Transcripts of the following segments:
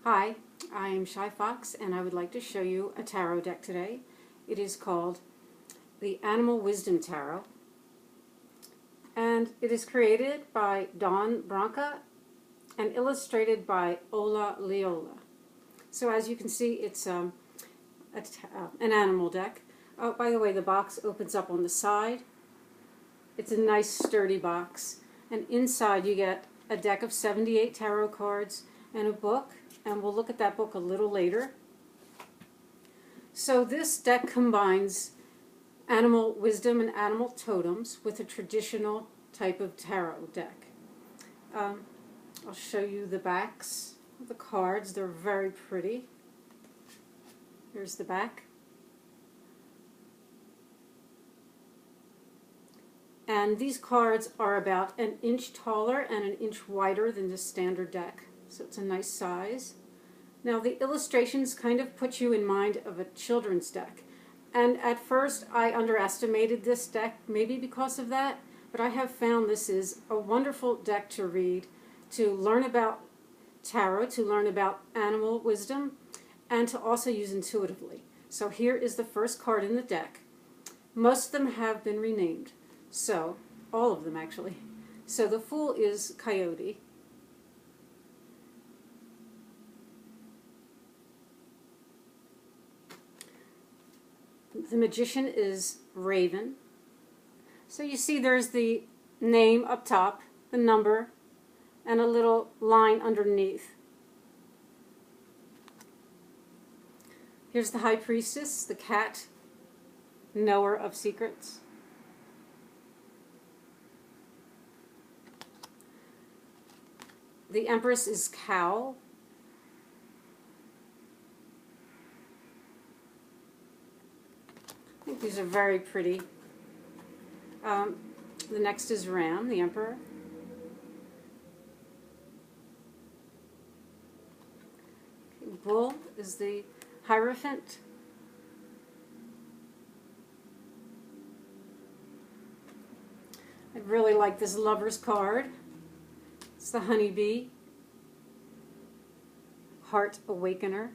Hi, I'm Shy Fox and I would like to show you a tarot deck today. It is called the Animal Wisdom Tarot and it is created by Dawn Brunke and illustrated by Ola Liola. So as you can see, it's an animal deck. Oh, by the way, the box opens up on the side. It's a nice sturdy box, and inside you get a deck of 78 tarot cards and a book, and we'll look at that book a little later. So this deck combines animal wisdom and animal totems with a traditional type of tarot deck. I'll show you the backs of the cards. They're very pretty. Here's the back. And these cards are about an inch taller and an inch wider than the standard deck. So it's a nice size. Now the illustrations kind of put you in mind of a children's deck. And at first I underestimated this deck, maybe because of that, but I have found this is a wonderful deck to read, to learn about tarot, to learn about animal wisdom, and to also use intuitively. So here is the first card in the deck. Most of them have been renamed. So, all of them actually. So the Fool is Coyote. The Magician is Raven. So you see there's the name up top, the number, and a little line underneath. Here's the High Priestess, the cat, knower of secrets. The Empress is Cow. I think these are very pretty. The next is Ram, the Emperor. Bull is the Hierophant. I really like this Lover's card. It's the Honeybee, Heart Awakener.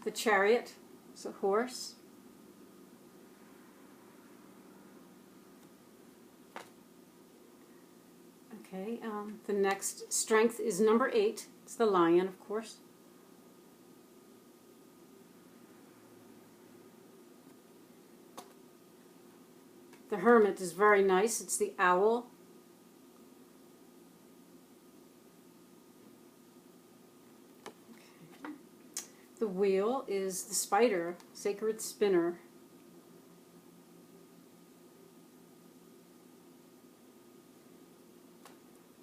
The Chariot is a horse. Okay, the next Strength is number 8. It's the Lion, of course. The Hermit is very nice. It's the Owl. Okay. The Wheel is the Spider, Sacred Spinner.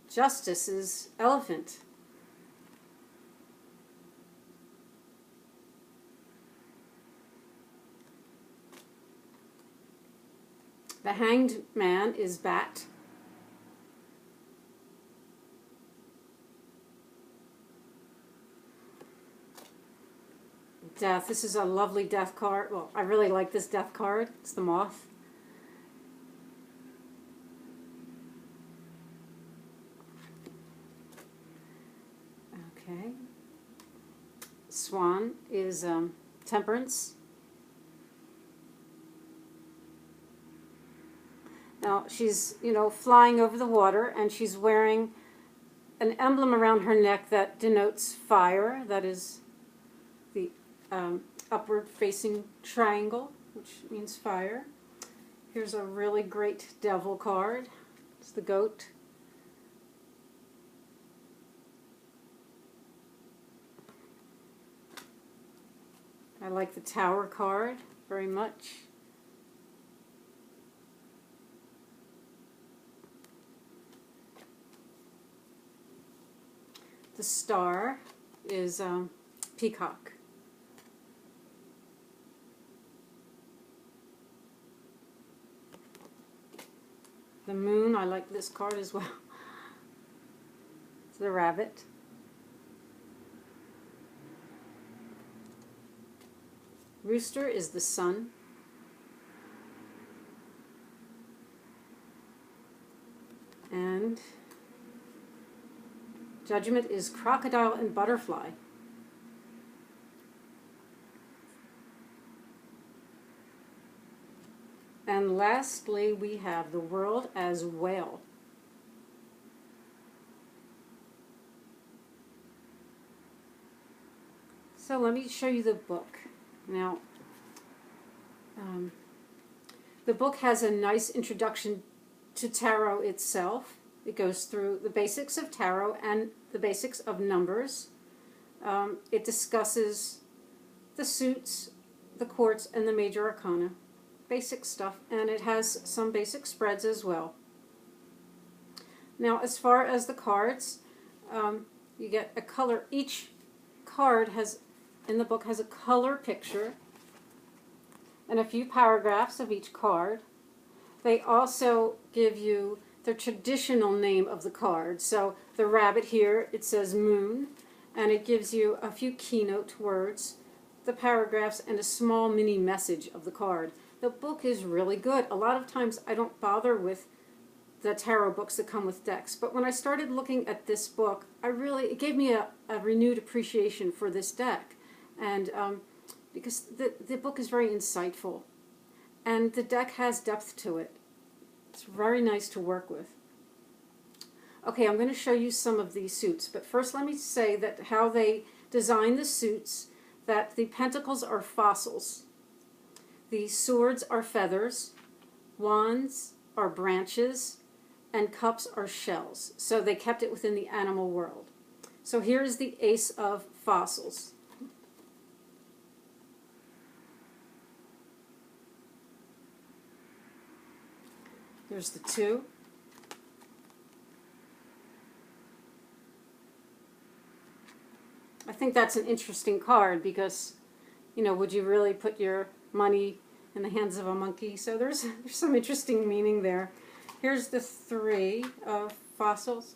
Justice is Elephant. The Hanged Man is Bat. Death. This is a lovely death card. Well, I really like this death card. It's the Moth. Okay. Swan is Temperance. Now, she's, flying over the water, and she's wearing an emblem around her neck that denotes fire. That is the upward-facing triangle, which means fire. Here's a really great Devil card. It's the Goat. I like the Tower card very much. The Star is Peacock. The Moon, I like this card as well. It's the Rabbit. Rooster is the Sun. And Judgment is crocodile and butterfly. And lastly, we have the world as whale. So let me show you the book. Now, the book has a nice introduction to tarot itself. It goes through the basics of tarot and the basics of numbers. It discusses the suits, the quartz, and the major arcana. Basic stuff, and it has some basic spreads as well. Now, as far as the cards, you get a color. Each card in the book has a color picture and a few paragraphs of each card. They also give you the traditional name of the card. So the rabbit here, it says moon, and it gives you a few keynote words, the paragraphs, and a small mini message of the card. The book is really good. A lot of times I don't bother with the tarot books that come with decks, but when I started looking at this book, it gave me a renewed appreciation for this deck, and because the book is very insightful, and the deck has depth to it. It's very nice to work with. Okay, I'm going to show you some of these suits, but first let me say that how they design the suits, that the pentacles are fossils. The swords are feathers, wands are branches, and cups are shells. So they kept it within the animal world. So here's the Ace of Fossils. Here's the 2. I think that's an interesting card because, you know, would you really put your money in the hands of a monkey? So there's some interesting meaning there. Here's the 3 of fossils.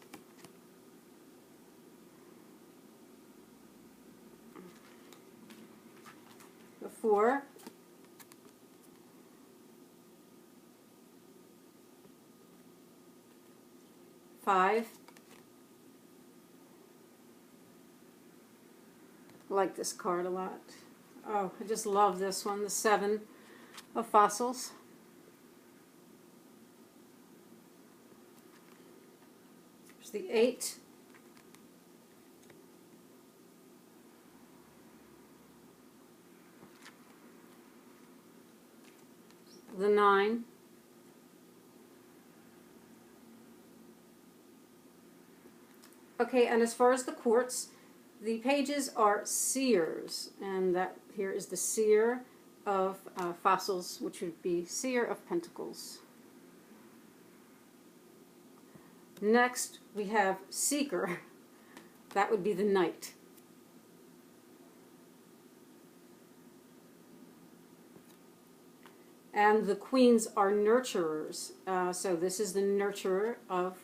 The 4. Five. I like this card a lot. Oh, I just love this one, the 7 of fossils. There's the 8. The 9. Okay, and as far as the quartz, the pages are seers, and that here is the seer of fossils, which would be seer of pentacles. Next, we have seeker. That would be the knight. And the queens are nurturers. So this is the nurturer of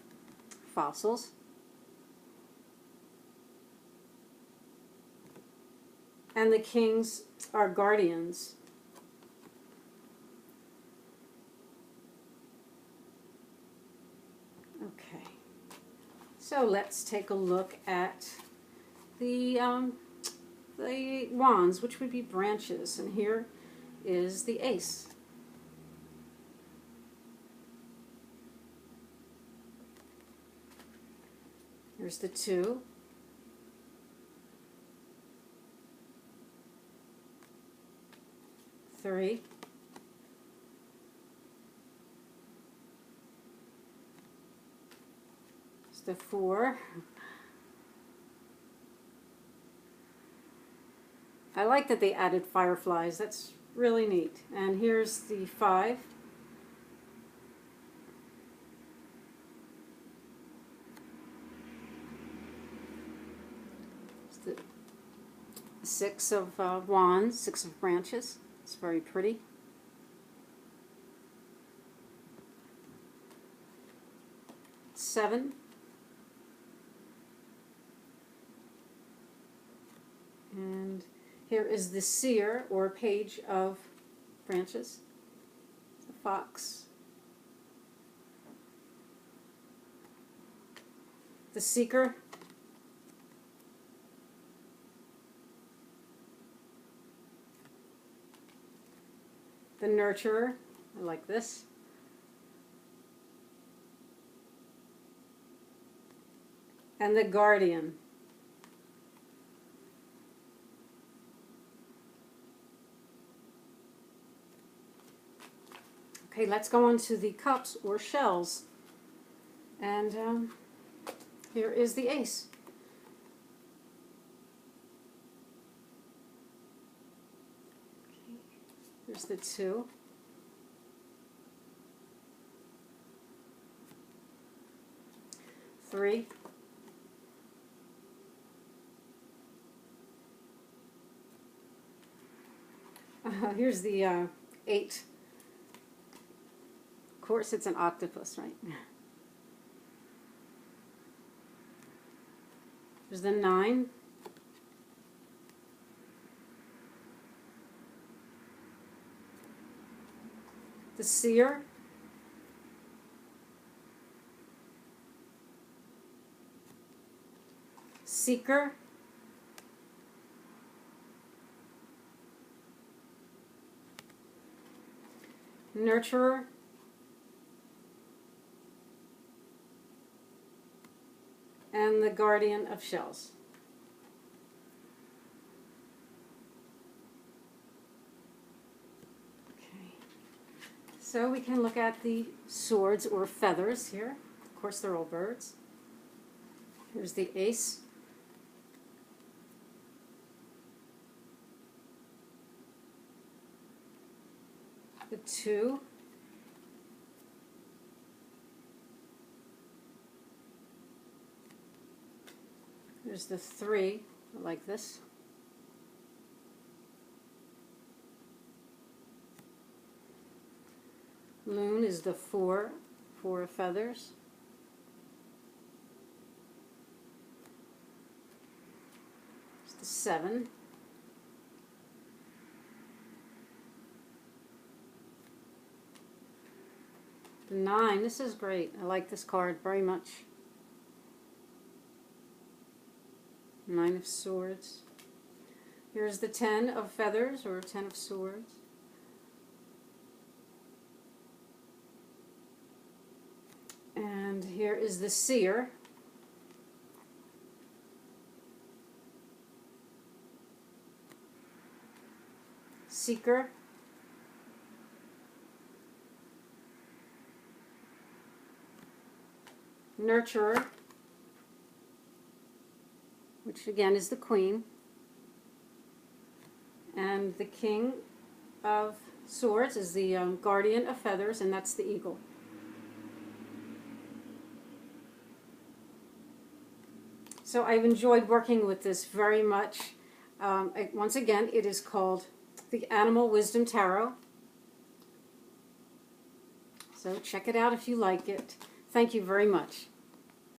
fossils. And the kings are guardians. Okay. So let's take a look at the wands, which would be branches. And here is the ace. Here's the 2. Three. It's the 4. I like that they added fireflies. That's really neat. And here's the 5. It's the 6 of wands, 6 of branches. It's very pretty. Seven. And here is the seer, or page of branches. The fox. the Seeker, the Nurturer, I like this, and the Guardian. Okay, let's go on to the cups or shells. And here is the ace. Okay, here's the 2. Three. Here's the 8. Of course, it's an octopus, right? There's the 9. The Seer. Seeker. Nurturer. And the Guardian of Shells. Okay, so we can look at the swords or feathers here. Of course, they're all birds. Here's the ace. The 2. There's the 3, like this. Loon is the 4 of feathers. It's the 7. The 9, this is great. I like this card very much. 9 of Swords. Here's the 10 of Feathers, or 10 of Swords. And here is the Seer. Seeker. Nurturer, which again is the Queen, and the King of Swords is the Guardian of Feathers, and that's the Eagle. So I've enjoyed working with this very much. Once again, it is called the Animal Wisdom Tarot. So check it out if you like it. Thank you very much.